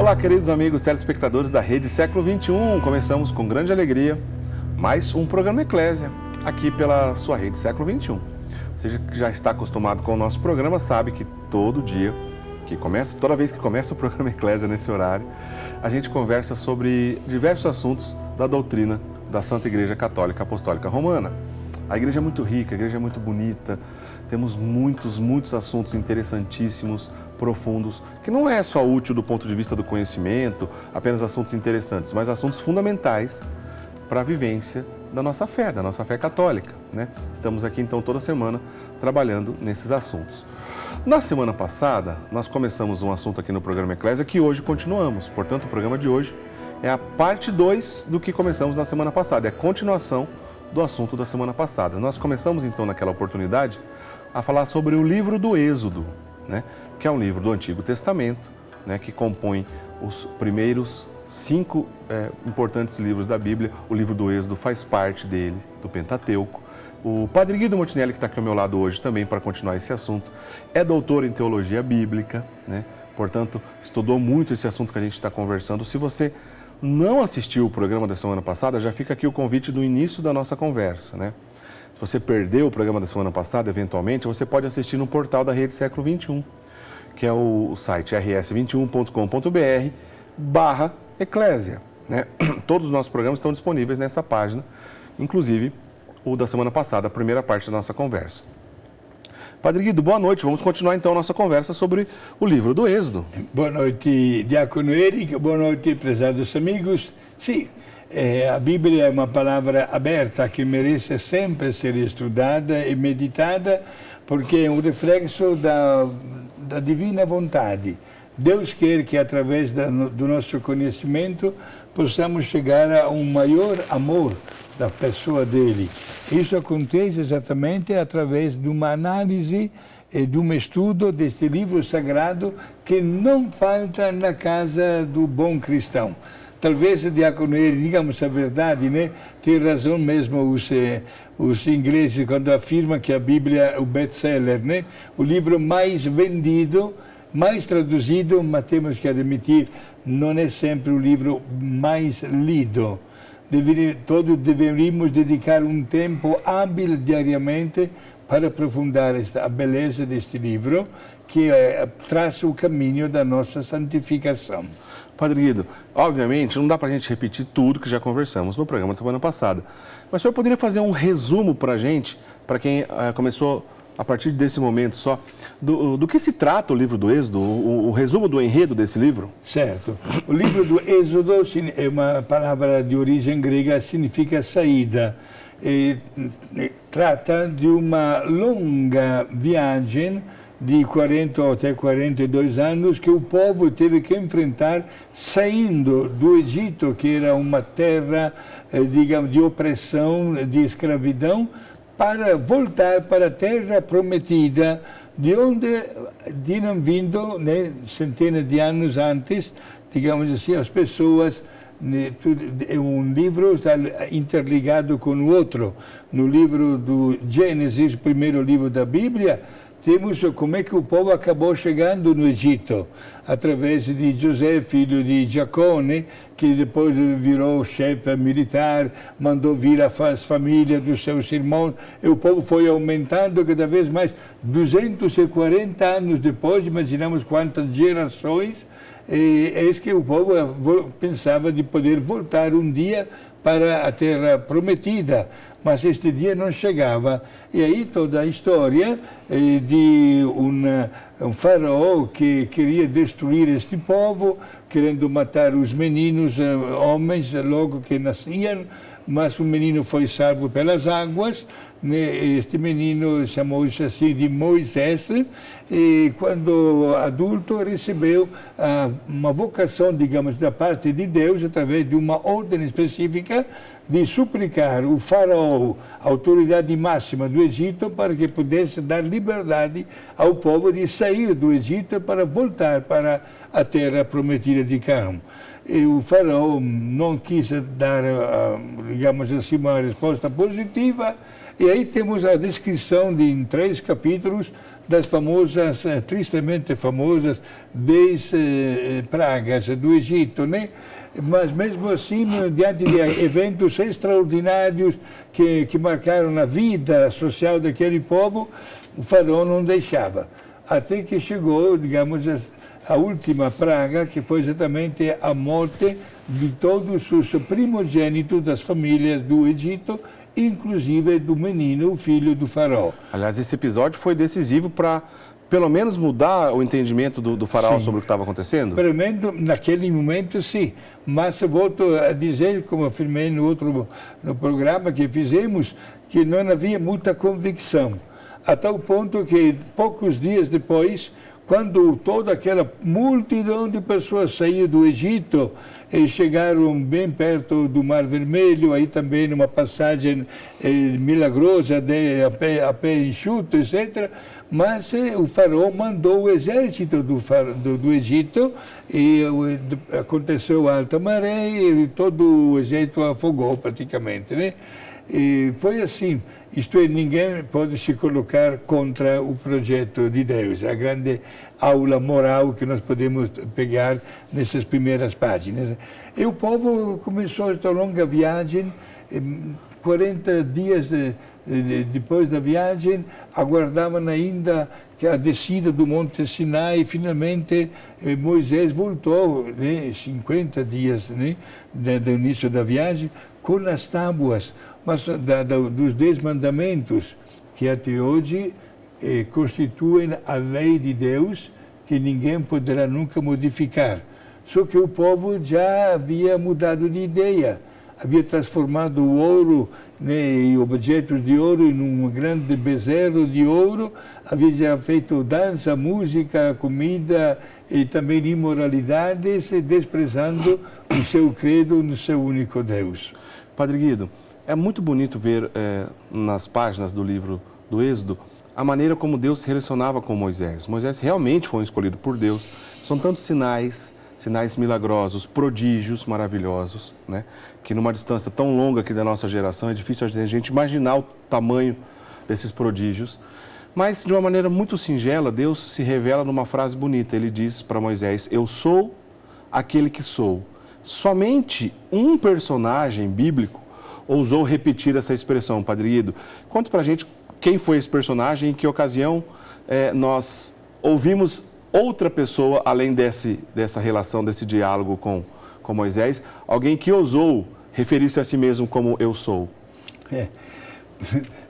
Olá, queridos amigos telespectadores da Rede Século XXI. Começamos com grande alegria mais um programa Eclésia, aqui pela sua Rede Século XXI. Você que já está acostumado com o nosso programa sabe que toda vez que começa o programa Eclésia nesse horário, a gente conversa sobre diversos assuntos da doutrina da Santa Igreja Católica Apostólica Romana. A igreja é muito rica, a igreja é muito bonita, temos muitos assuntos interessantíssimos, profundos, que não é só útil do ponto de vista do conhecimento, apenas assuntos interessantes, mas assuntos fundamentais para a vivência da nossa fé católica, né? Estamos aqui então toda semana trabalhando nesses assuntos. Na semana passada, nós começamos um assunto aqui no programa Eclésia que hoje continuamos, portanto o programa de hoje é a parte 2 do que começamos na semana passada, é a continuação do assunto da semana passada. Nós começamos então naquela oportunidade a falar sobre o livro do Êxodo, né? Que é um livro do Antigo Testamento, né? Que compõe os primeiros 5 importantes livros da Bíblia. O livro do Êxodo faz parte dele, do Pentateuco. O Padre Guido Montinelli, que está aqui ao meu lado hoje também para continuar esse assunto, é doutor em teologia bíblica, né? Portanto, estudou muito esse assunto que a gente está conversando. Se você não assistiu o programa da semana passada, já fica aqui o convite do início da nossa conversa, né? Se você perdeu o programa da semana passada, eventualmente, você pode assistir no portal da Rede Século XXI, que é o site rs21.com.br/eclésia, né? Todos os nossos programas estão disponíveis nessa página, inclusive o da semana passada, a primeira parte da nossa conversa. Padre Guido, boa noite. Vamos continuar então a nossa conversa sobre o livro do Êxodo. Boa noite, Diácono Eric. Boa noite, prezados amigos. Sim, a Bíblia é uma palavra aberta que merece sempre ser estudada e meditada, porque é um reflexo da divina vontade. Deus quer que, através do nosso conhecimento, possamos chegar a um maior amor da pessoa dele. Isso acontece exatamente através de uma análise e de um estudo deste livro sagrado que não falta na casa do bom cristão. Talvez, Diácono Eri, digamos a verdade, né? Tem razão mesmo os ingleses quando afirmam que a Bíblia é o best-seller, né? O livro mais vendido, mais traduzido, mas temos que admitir, não é sempre o livro mais lido. Todos deveríamos dedicar um tempo hábil diariamente para aprofundar a beleza deste livro, que traça o caminho da nossa santificação. Padre Guido, obviamente não dá para a gente repetir tudo que já conversamos no programa da semana passada, mas o senhor poderia fazer um resumo para a gente, para quem começou a partir desse momento só, do que se trata o livro do Êxodo, o resumo do enredo desse livro? Certo. O livro do Êxodo é uma palavra de origem grega, significa saída. Trata de uma longa viagem de 40 até 42 anos que o povo teve que enfrentar saindo do Egito, que era uma terra, digamos, de opressão, de escravidão, para voltar para a terra prometida, de onde tinham vindo, né, centenas de anos antes, digamos assim, as pessoas. Um livro está interligado com o outro. No livro do Gênesis, o primeiro livro da Bíblia, temos como é que o povo acabou chegando no Egito, através de José, filho de Jacó, né, que depois virou chefe militar, mandou vir as famílias dos seus irmãos, e o povo foi aumentando cada vez mais. 240 anos depois, imaginamos quantas gerações, eis que o povo pensava de poder voltar um dia para a terra prometida, mas este dia não chegava. E aí toda a história de um faraó que queria destruir este povo, querendo matar os meninos, homens, logo que nasciam, mas o menino foi salvo pelas águas, né? Este menino chamou-se assim de Moisés, e quando adulto recebeu uma vocação, digamos, da parte de Deus, através de uma ordem específica, de suplicar o faraó, a autoridade máxima do Egito, para que pudesse dar liberdade ao povo de sair do Egito para voltar para a terra prometida de Canaã. E o faraó não quis dar, digamos assim, uma resposta positiva, E aí temos a descrição em 3 capítulos das famosas, tristemente famosas, 10 pragas do Egito, né? Mas mesmo assim, diante de eventos extraordinários que marcaram a vida social daquele povo, o faraó não deixava. Até que chegou, digamos, a última praga, que foi exatamente a morte de todos os primogênitos das famílias do Egito, inclusive do menino, o filho do faraó. Aliás, esse episódio foi decisivo para, pelo menos, mudar o entendimento do faraó sobre o que estava acontecendo? Pelo menos naquele momento, sim. Mas volto a dizer, como afirmei no programa que fizemos, que não havia muita convicção. A tal ponto que, poucos dias depois, quando toda aquela multidão de pessoas saiu do Egito e chegaram bem perto do Mar Vermelho, aí também numa passagem milagrosa a pé enxuto, etc., mas o faraó mandou o exército do Egito e aconteceu a alta maré e todo o exército afogou praticamente, né? E foi assim, isto é, ninguém pode se colocar contra o projeto de Deus, a grande aula moral que nós podemos pegar nessas primeiras páginas. E o povo começou esta longa viagem, 40 dias depois da viagem, aguardavam ainda a descida do Monte Sinai e finalmente Moisés voltou, né, 50 dias, né, do início da viagem, com as tábuas, mas dos 10 mandamentos, que até hoje constituem a lei de Deus, que ninguém poderá nunca modificar. Só que o povo já havia mudado de ideia, havia transformado o ouro, né, e objetos de ouro em um grande bezerro de ouro, havia já feito dança, música, comida e também imoralidades, desprezando o seu credo no seu único Deus. Padre Guido, é muito bonito ver nas páginas do livro do Êxodo a maneira como Deus se relacionava com Moisés. Moisés realmente foi escolhido por Deus. São tantos sinais milagrosos, prodígios maravilhosos, né? Que numa distância tão longa aqui da nossa geração é difícil a gente imaginar o tamanho desses prodígios. Mas, de uma maneira muito singela, Deus se revela numa frase bonita. Ele diz para Moisés: eu sou aquele que sou. Somente um personagem bíblico ousou repetir essa expressão, Padre Guido. Conte para a gente quem foi esse personagem e em que ocasião nós ouvimos outra pessoa, além dessa relação, desse diálogo com Moisés, alguém que ousou referir-se a si mesmo como eu sou.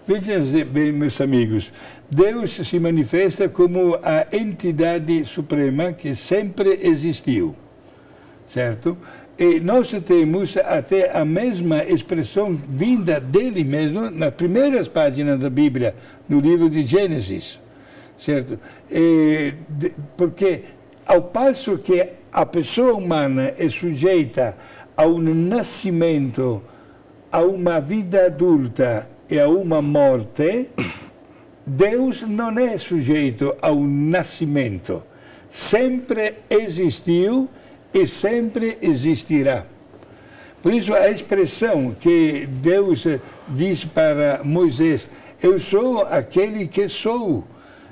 Vejam bem, meus amigos, Deus se manifesta como a entidade suprema que sempre existiu, certo? E nós temos até a mesma expressão vinda dele mesmo nas primeiras páginas da Bíblia, no livro de Gênesis, certo? Porque ao passo que a pessoa humana é sujeita a um nascimento, a uma vida adulta e a uma morte, Deus não é sujeito ao nascimento. Sempre existiu e sempre existirá. Por isso, a expressão que Deus diz para Moisés: eu sou aquele que sou.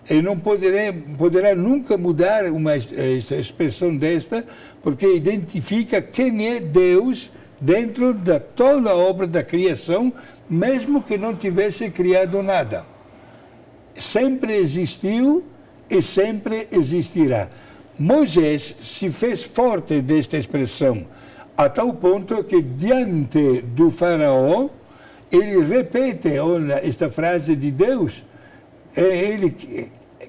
E não poderá nunca mudar uma expressão desta, porque identifica quem é Deus dentro de toda a obra da criação, mesmo que não tivesse criado nada. Sempre existiu e sempre existirá. Moisés se fez forte desta expressão, a tal ponto que, diante do faraó, ele repete esta frase de Deus. É ele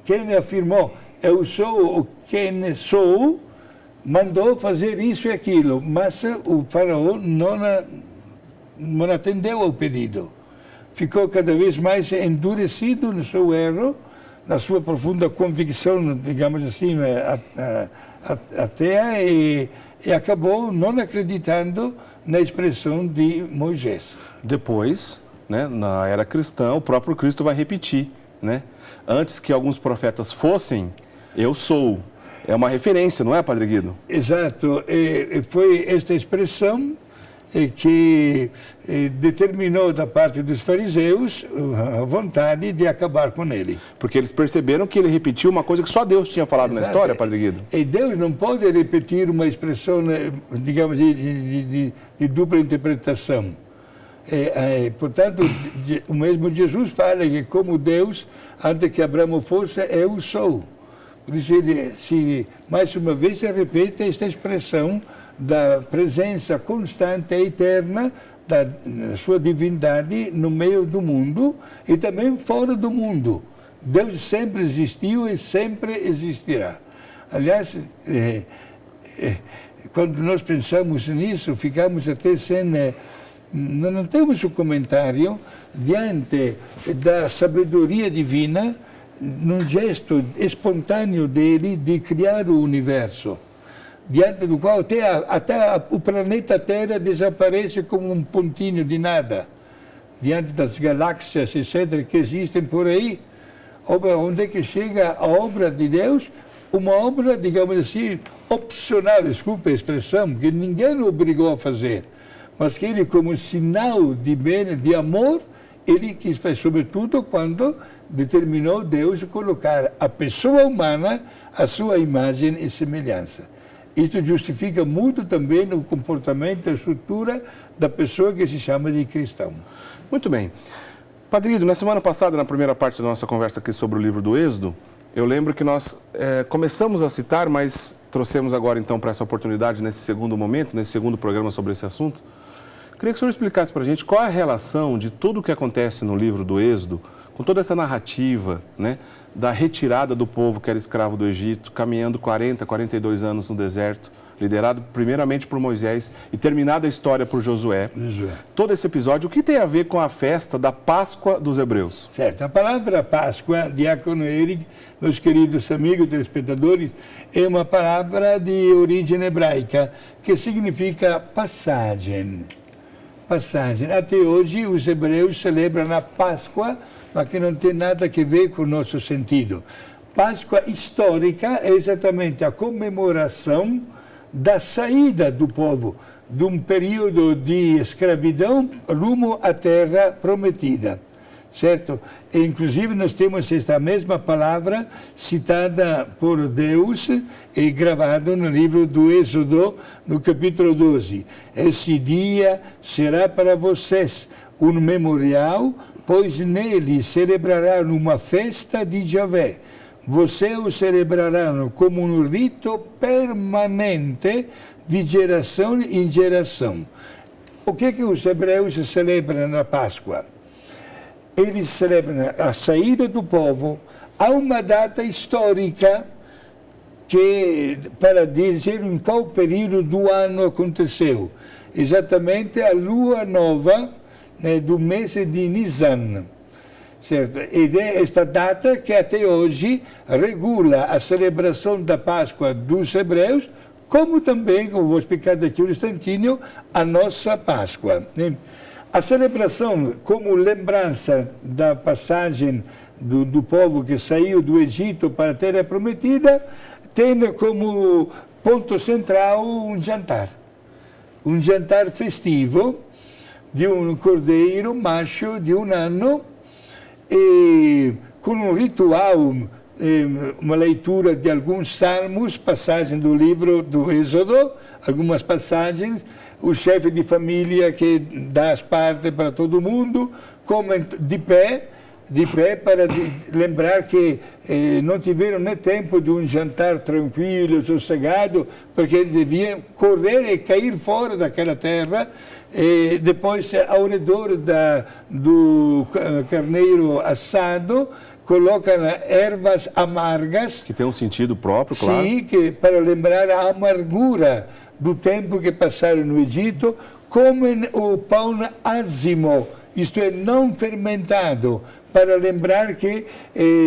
quem afirmou: eu sou o quem sou, mandou fazer isso e aquilo, mas o faraó não atendeu ao pedido. Ficou cada vez mais endurecido no seu erro, na sua profunda convicção, digamos assim, ateia, e acabou não acreditando na expressão de Moisés. Depois, né, na era cristã, o próprio Cristo vai repetir, né? Antes que alguns profetas fossem, eu sou. É uma referência, não é, Padre Guido? Exato. Foi esta expressão que determinou da parte dos fariseus a vontade de acabar com ele. Porque eles perceberam que ele repetiu uma coisa que só Deus tinha falado na história, Padre Guido. E Deus não pode repetir uma expressão, digamos, de dupla interpretação. Portanto, o mesmo Jesus fala que como Deus, antes que Abraão fosse, eu sou. Por isso ele, mais uma vez, se repete esta expressão da presença constante e eterna da sua divindade no meio do mundo e também fora do mundo. Deus sempre existiu e sempre existirá. Aliás, quando nós pensamos nisso, ficamos até sem... Não temos um comentário diante da sabedoria divina, num gesto espontâneo dele de criar o universo, diante do qual até o planeta Terra desaparece como um pontinho de nada, diante das galáxias, etc., que existem por aí. Onde é que chega a obra de Deus? Uma obra, digamos assim, opcional, desculpe a expressão, que ninguém o obrigou a fazer, mas que ele, como sinal de bem, de amor, ele quis fazer, sobretudo quando determinou Deus colocar a pessoa humana à sua imagem e semelhança. Isso justifica muito também o comportamento, a estrutura da pessoa que se chama de cristão. Muito bem. Padre Guido, na semana passada, na primeira parte da nossa conversa aqui sobre o livro do Êxodo, eu lembro que nós começamos a citar, mas trouxemos agora então para essa oportunidade, nesse segundo momento, nesse segundo programa sobre esse assunto. Queria que o senhor explicasse para a gente qual é a relação de tudo o que acontece no livro do Êxodo, com toda essa narrativa, né, da retirada do povo que era escravo do Egito, caminhando 42 anos no deserto, liderado primeiramente por Moisés e terminada a história por Josué. Todo esse episódio, o que tem a ver com a festa da Páscoa dos hebreus? Certo, a palavra Páscoa, Diácono Eric, meus queridos amigos telespectadores, é uma palavra de origem hebraica que significa passagem. Passagem. Até hoje os hebreus celebram a Páscoa, mas que não tem nada a ver com o nosso sentido. Páscoa histórica é exatamente a comemoração da saída do povo de um período de escravidão rumo à terra prometida, certo? E, inclusive, nós temos esta mesma palavra citada por Deus e gravada no livro do Êxodo, no capítulo 12. Esse dia será para vocês um memorial, pois nele celebrarão uma festa de Javé. Vocês o celebrarão como um rito permanente de geração em geração. O que os hebreus celebram na Páscoa? Eles celebram a saída do povo a uma data histórica que, para dizer em qual período do ano aconteceu. Exatamente a lua nova, né, do mês de Nisan. Certo? Ed é esta data que até hoje regula a celebração da Páscoa dos hebreus, como também, como vou explicar daqui um instantinho, a nossa Páscoa. Né? A celebração, como lembrança da passagem do povo que saiu do Egito para a Terra Prometida, tem como ponto central um jantar festivo de um cordeiro macho de um ano, e com um ritual, uma leitura de alguns salmos, passagem do livro do Êxodo, algumas passagens, o chefe de família que dá as partes para todo mundo, comem de pé para lembrar que não tiveram nem tempo de um jantar tranquilo, sossegado, porque deviam correr e cair fora daquela terra. E depois, ao redor do carneiro assado, colocam ervas amargas. Que tem um sentido próprio, claro. Sim, para lembrar a amargura do tempo que passaram no Egito. Comem o pão ázimo, isto é, não fermentado, para lembrar que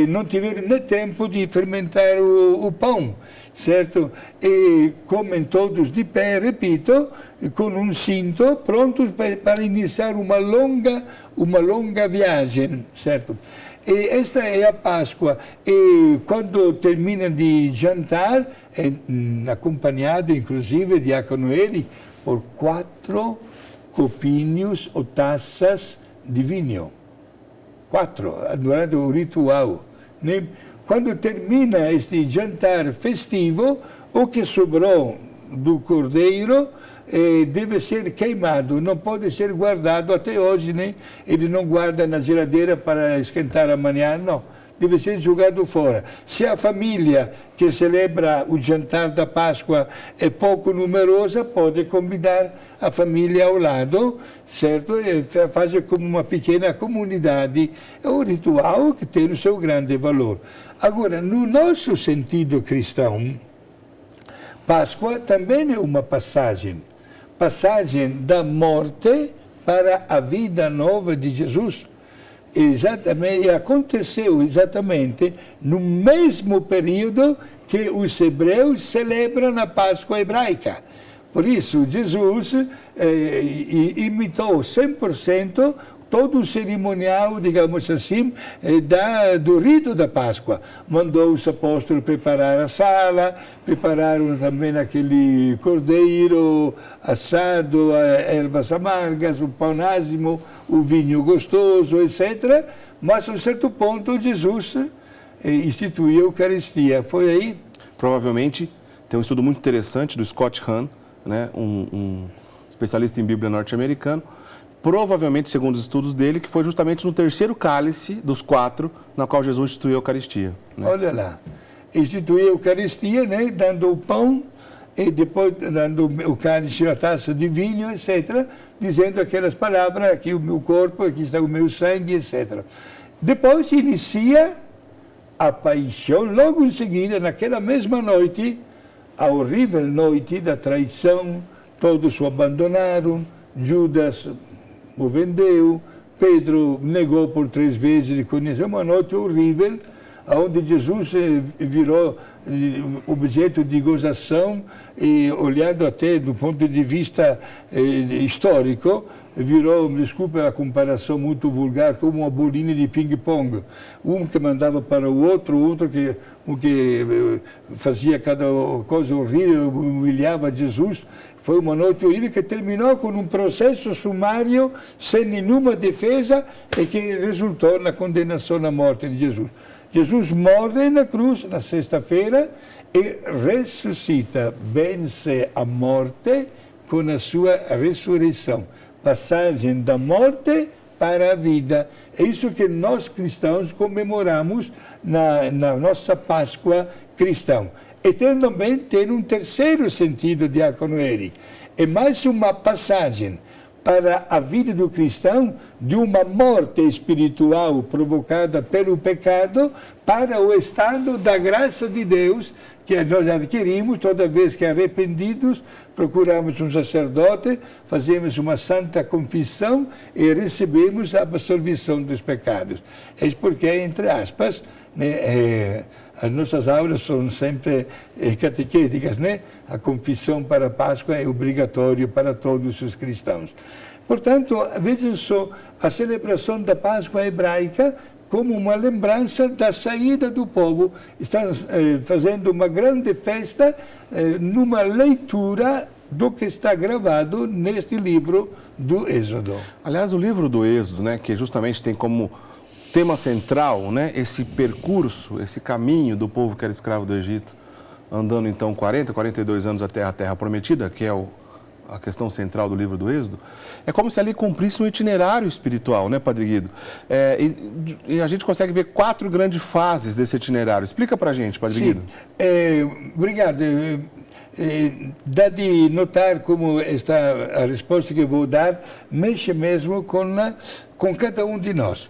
não tiveram nem tempo de fermentar o pão, certo? E comem todos de pé, repito, com um cinto, prontos para iniciar uma longa viagem, certo? E esta é a Páscoa. E quando terminam de jantar, acompanhado, inclusive, Diácono Eli, por 4 copinhos ou taças de vinho. 4, durante o ritual. Né? Quando termina este jantar festivo, o que sobrou do cordeiro deve ser queimado, não pode ser guardado até hoje, né? Ele não guarda na geladeira para esquentar amanhã, não. Deve ser jogado fora. Se a família que celebra o jantar da Páscoa é pouco numerosa, pode convidar a família ao lado, certo? E fazer como uma pequena comunidade. É um ritual que tem o seu grande valor. Agora, no nosso sentido cristão, Páscoa também é uma passagem da morte para a vida nova de Jesus. Exatamente, aconteceu exatamente no mesmo período que os hebreus celebram a Páscoa hebraica. Por isso, Jesus imitou 100% todo o cerimonial, digamos assim, do rito da Páscoa. Mandou os apóstolos preparar a sala, prepararam também aquele cordeiro assado, ervas amargas, o pão ázimo, o vinho gostoso, etc. Mas, a um certo ponto, Jesus instituiu a Eucaristia. Foi aí? Provavelmente, tem um estudo muito interessante do Scott Hahn, né, um especialista em Bíblia norte-americano. Provavelmente, segundo os estudos dele, que foi justamente no terceiro cálice dos 4, na qual Jesus instituiu a Eucaristia. Né? Olha lá, instituiu a Eucaristia, né, dando o pão e depois dando o cálice, a taça de vinho, etc., dizendo aquelas palavras, aqui o meu corpo, aqui está o meu sangue, etc. Depois inicia a paixão, logo em seguida, naquela mesma noite, a horrível noite da traição, todos o abandonaram, Judas o vendeu, Pedro negou por 3 vezes, ele conheceu uma noite horrível, onde Jesus virou objeto de gozação e, olhando até do ponto de vista histórico, virou, desculpa a comparação muito vulgar, como uma bolinha de ping-pong. Um que mandava para o outro que fazia cada coisa horrível, humilhava Jesus. Foi uma noite horrível que terminou com um processo sumário, sem nenhuma defesa, e que resultou na condenação à morte de Jesus. Jesus morre na cruz na sexta-feira e ressuscita, vence a morte com a sua ressurreição. Passagem da morte para a vida. É isso que nós cristãos comemoramos na nossa Páscoa cristã. E também tem um terceiro sentido, diácono Eri. É mais uma passagem para a vida do cristão de uma morte espiritual provocada pelo pecado para o estado da graça de Deus que nós adquirimos toda vez que arrependidos, procuramos um sacerdote, fazemos uma santa confissão e recebemos a absolvição dos pecados. É porque, entre aspas, né, as nossas aulas são sempre catequéticas, né? A confissão para a Páscoa é obrigatória para todos os cristãos. Portanto, vejam só, a celebração da Páscoa hebraica como uma lembrança da saída do povo. Estão fazendo uma grande festa numa leitura do que está gravado neste livro do Êxodo. Aliás, o livro do Êxodo, né, que justamente tem como tema central, né, esse percurso, esse caminho do povo que era escravo do Egito, andando então 42 anos até a Terra Prometida, que é a questão central do livro do Êxodo, é como se ali cumprisse um itinerário espiritual, né, Padre Guido? E a gente consegue ver 4 grandes fases desse itinerário. Explica pra gente, Padre Guido. Obrigado. Dá de notar como a resposta que eu vou dar mexe mesmo com cada um de nós.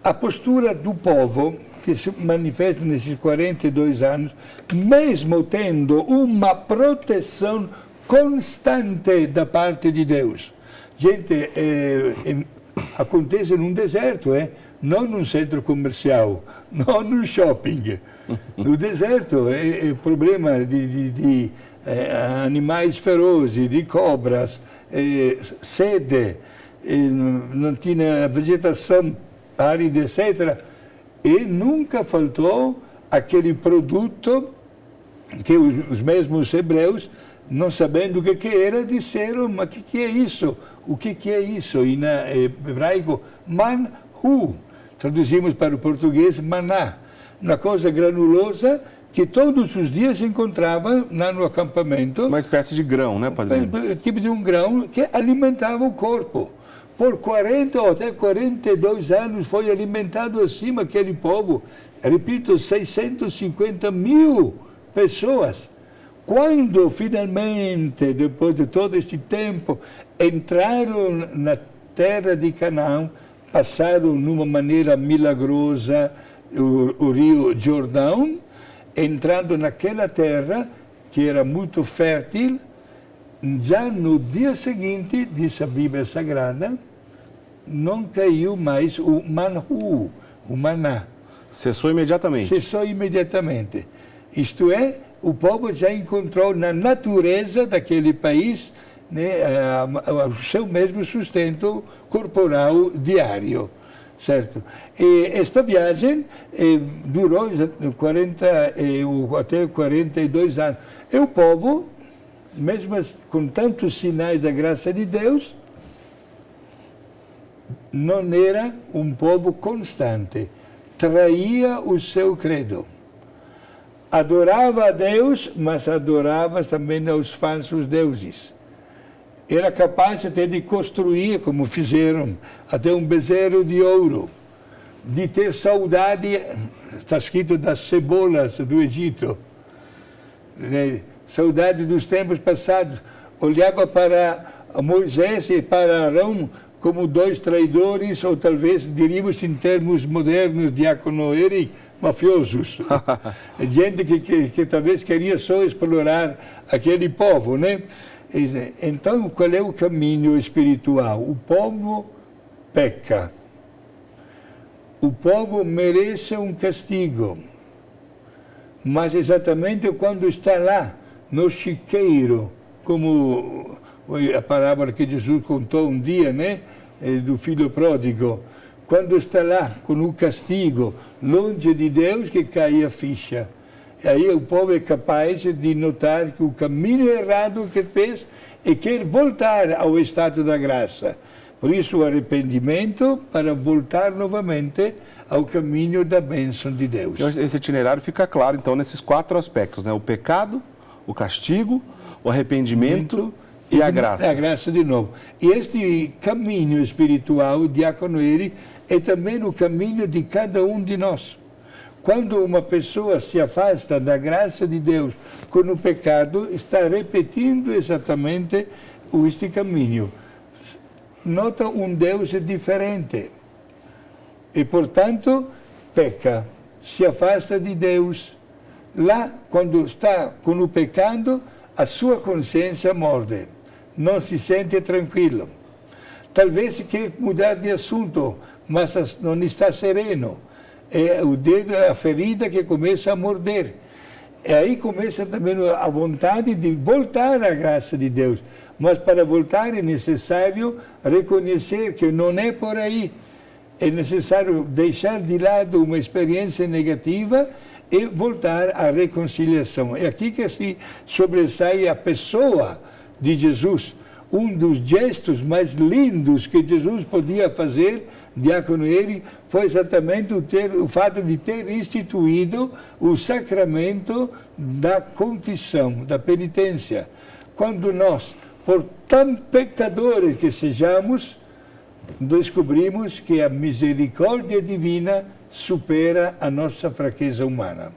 A postura do povo que se manifesta nesses 42 anos, mesmo tendo uma proteção constante da parte de Deus. Gente, acontece num deserto, não num centro comercial, não num shopping. No deserto é problema de animais ferozes, de cobras, sede, não tinha vegetação árida, etc. E nunca faltou aquele produto que os mesmos hebreus não sabendo o que era, disseram, mas o que é isso? O que é isso? Em hebraico, manhu. Traduzimos para o português, maná. Uma coisa granulosa que todos os dias encontrava lá no acampamento. Uma espécie de grão, né, padre? Tipo de um grão que alimentava o corpo. Por 40 ou até 42 anos foi alimentado assim aquele povo. Repito, 650 mil pessoas. Quando finalmente, depois de todo este tempo, entraram na terra de Canaã, passaram de uma maneira milagrosa o rio Jordão, entrando naquela terra que era muito fértil, já no dia seguinte, diz a Bíblia Sagrada, não caiu mais o manhu, o maná. Cessou imediatamente. Cessou imediatamente. Isto é, o povo já encontrou na natureza daquele país, né, o seu mesmo sustento corporal diário. Certo? E esta viagem durou 40, até 42 anos. E o povo, mesmo com tantos sinais da graça de Deus, não era um povo constante. Traía o seu credo. Adorava a Deus, mas adorava também aos falsos deuses. Era capaz até de construir, como fizeram, até um bezerro de ouro, de ter saudade, está escrito, das cebolas do Egito, né? Saudade dos tempos passados. Olhava para Moisés e para Arão como dois traidores, ou talvez diríamos em termos modernos, diácono Eric, mafiosos. Gente que talvez queria só explorar aquele povo, né? Então, qual é o caminho espiritual? O povo peca. O povo merece um castigo. Mas exatamente quando está lá, no chiqueiro, como a parábola que Jesus contou um dia, né? Do filho pródigo. Quando está lá com o castigo, longe de Deus, que cai a ficha. Aí o povo é capaz de notar que o caminho errado que fez e quer voltar ao estado da graça. Por isso o arrependimento para voltar novamente ao caminho da bênção de Deus. Esse itinerário fica claro, então, nesses 4 aspectos, né? O pecado, o castigo, o arrependimento e a graça. A graça de novo. E este caminho espiritual, o diácono Eric, é também o caminho de cada um de nós. Quando uma pessoa se afasta da graça de Deus com o pecado, está repetindo exatamente este caminho. Nota um Deus diferente. E, portanto, peca, se afasta de Deus. Lá, quando está com o pecado, a sua consciência morde. Não se sente tranquilo. Talvez quer mudar de assunto, mas não está sereno. É o dedo, a ferida que começa a morder. E aí começa também a vontade de voltar à graça de Deus. Mas para voltar é necessário reconhecer que não é por aí. É necessário deixar de lado uma experiência negativa e voltar à reconciliação. É aqui que se sobressai a pessoa de Jesus. Um dos gestos mais lindos que Jesus podia fazer, diácono Eric, foi exatamente o fato de ter instituído o sacramento da confissão, da penitência. Quando nós, por tão pecadores que sejamos, descobrimos que a misericórdia divina supera a nossa fraqueza humana.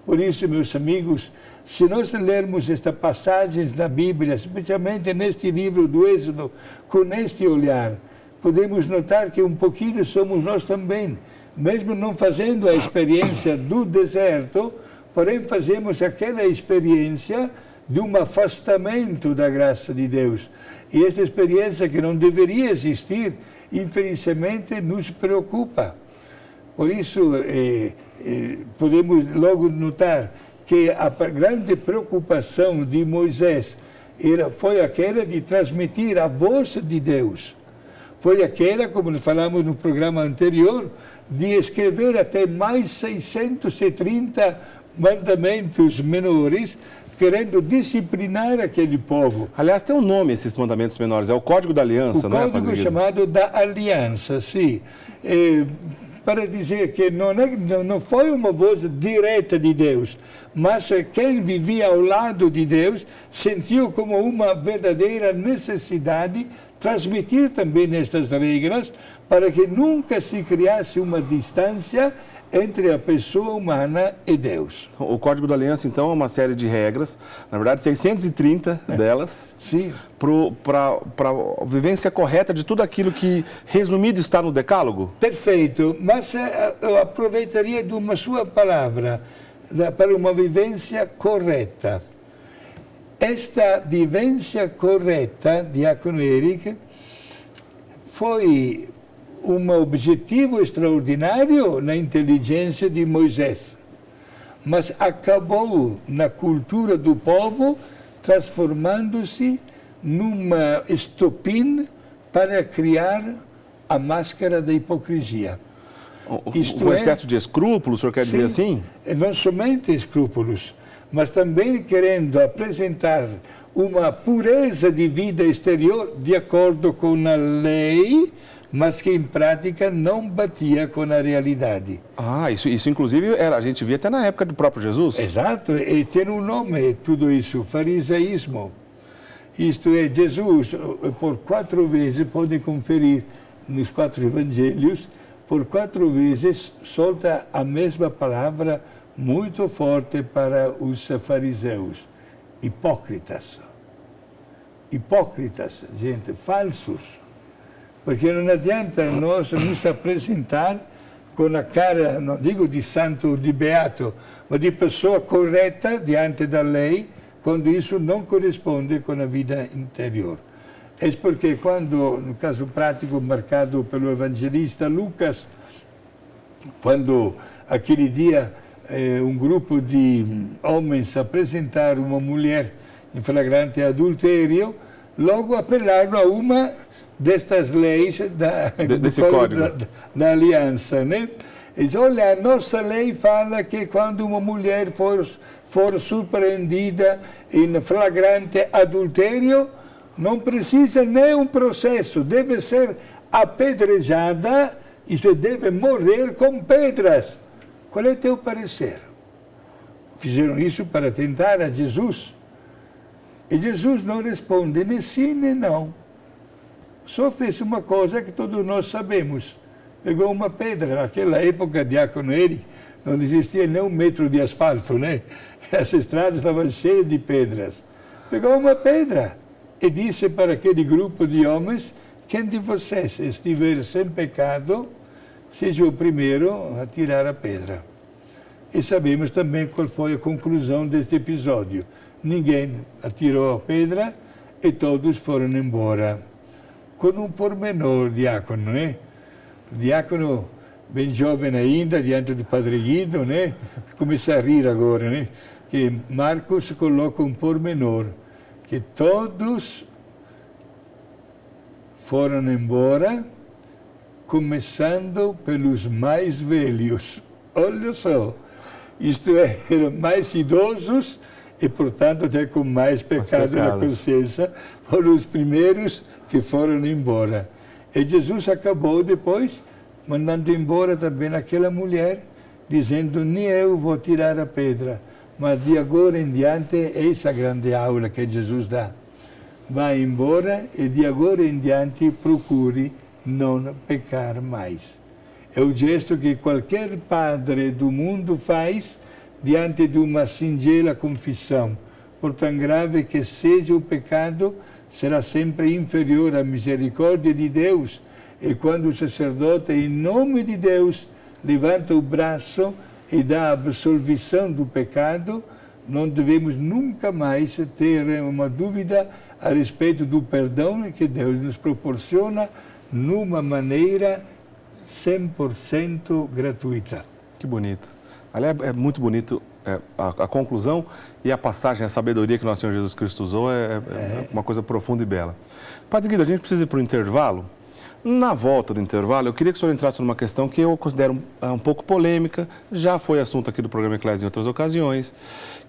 Por isso, meus amigos, se nós lermos estas passagens da Bíblia, especialmente neste livro do Êxodo, com este olhar, podemos notar que um pouquinho somos nós também. Mesmo não fazendo a experiência do deserto, porém fazemos aquela experiência de um afastamento da graça de Deus. E esta experiência que não deveria existir, infelizmente, nos preocupa. Por isso, podemos logo notar que a grande preocupação de Moisés foi aquela de transmitir a voz de Deus. Foi aquela, como falamos no programa anterior, de escrever até mais 630 mandamentos menores, querendo disciplinar aquele povo. Aliás, tem um nome esses mandamentos menores, é o Código da Aliança, não é, O código chamado da aliança, sim. Para dizer que não foi uma voz direta de Deus, mas quem vivia ao lado de Deus sentiu como uma verdadeira necessidade transmitir também estas regras para que nunca se criasse uma distância entre a pessoa humana e Deus. O Código da Aliança, então, é uma série de regras, na verdade, 630 delas, para a vivência correta de tudo aquilo que, resumido, está no Decálogo? Perfeito, mas eu aproveitaria de uma sua palavra, para uma vivência correta. Esta vivência correta, diácono Eric, foi um objetivo extraordinário na inteligência de Moisés, mas acabou na cultura do povo, transformando-se numa estopim para criar a máscara da hipocrisia. O excesso de escrúpulos, o senhor quer dizer assim? Não somente escrúpulos, mas também querendo apresentar uma pureza de vida exterior de acordo com a lei, mas que em prática não batia com a realidade. Isso inclusive a gente via até na época do próprio Jesus. Exato, e tem um nome tudo isso, farisaísmo. Isto é, Jesus, por 4 vezes, pode conferir nos 4 evangelhos, por 4 vezes solta a mesma palavra muito forte para os fariseus. Hipócritas. Hipócritas, gente, falsos. Porque não adianta nós nos apresentar com a cara, não digo de santo ou de beato, mas de pessoa correta diante da lei, quando isso não corresponde com a vida interior. É porque quando, no caso prático marcado pelo evangelista Lucas, quando aquele dia um grupo de homens apresentaram uma mulher em flagrante adultério, logo apelaram a uma destas leis desse código da aliança, né? Diz, olha, a nossa lei fala que quando uma mulher for surpreendida em flagrante adultério, não precisa nem um processo, deve ser apedrejada, isto é, deve morrer com pedras. Qual é o teu parecer? Fizeram isso para tentar a Jesus. E Jesus não responde nem sim nem não. Só fez uma coisa que todos nós sabemos. Pegou uma pedra. Naquela época, diácono Eric, não existia nem 1 metro de asfalto, né? As estradas estavam cheias de pedras. Pegou uma pedra e disse para aquele grupo de homens, quem de vocês estiver sem pecado, seja o primeiro a tirar a pedra. E sabemos também qual foi a conclusão deste episódio. Ninguém atirou a pedra e todos foram embora. Com um pormenor, diácono, né? O diácono, bem jovem ainda, diante do Padre Guido, né? Começa a rir agora, né? Que Marcos coloca um pormenor, que todos foram embora, começando pelos mais velhos. Olha só, isto é, eram mais idosos e, portanto, até com mais pecado na consciência, foram os primeiros que foram embora. E Jesus acabou depois mandando embora também aquela mulher, dizendo, nem eu vou tirar a pedra, mas de agora em diante, essa é a grande aula que Jesus dá. Vá embora e de agora em diante procure não pecar mais. É o gesto que qualquer padre do mundo faz diante de uma singela confissão. Por tão grave que seja o pecado, será sempre inferior à misericórdia de Deus. E quando o sacerdote, em nome de Deus, levanta o braço e dá a absolvição do pecado, não devemos nunca mais ter uma dúvida a respeito do perdão que Deus nos proporciona numa maneira 100% gratuita. Que bonito. Aliás, é muito bonito a conclusão e a passagem, a sabedoria que nosso Senhor Jesus Cristo usou é uma coisa profunda e bela. Padre Guido, a gente precisa ir para o intervalo, Na volta do intervalo, eu queria que o senhor entrasse numa questão que eu considero um pouco polêmica, já foi assunto aqui do programa Eclésia em outras ocasiões,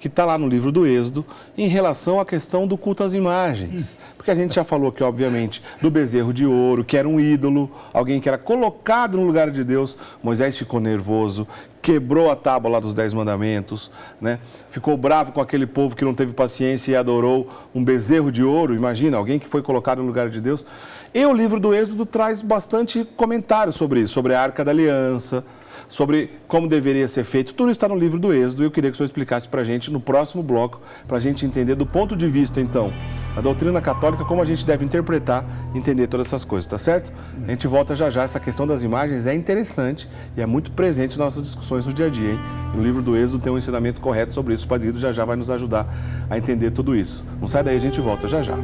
que está lá no livro do Êxodo, em relação à questão do culto às imagens. Porque a gente já falou aqui, obviamente, do bezerro de ouro, que era um ídolo, alguém que era colocado no lugar de Deus. Moisés ficou nervoso, quebrou a tábua lá dos 10 mandamentos, né? Ficou bravo com aquele povo que não teve paciência e adorou um bezerro de ouro. Imagina, alguém que foi colocado no lugar de Deus. E o livro do Êxodo traz bastante comentários sobre isso, sobre a Arca da Aliança, sobre como deveria ser feito. Tudo está no livro do Êxodo e eu queria que o senhor explicasse para a gente no próximo bloco, para a gente entender do ponto de vista, então, da doutrina católica, como a gente deve interpretar e entender todas essas coisas, tá certo? A gente volta já já. Essa questão das imagens é interessante e é muito presente nas nossas discussões no dia a dia, hein? No livro do Êxodo tem um ensinamento correto sobre isso. O Padre Guido já vai nos ajudar a entender tudo isso. Não sai daí, a gente volta já já.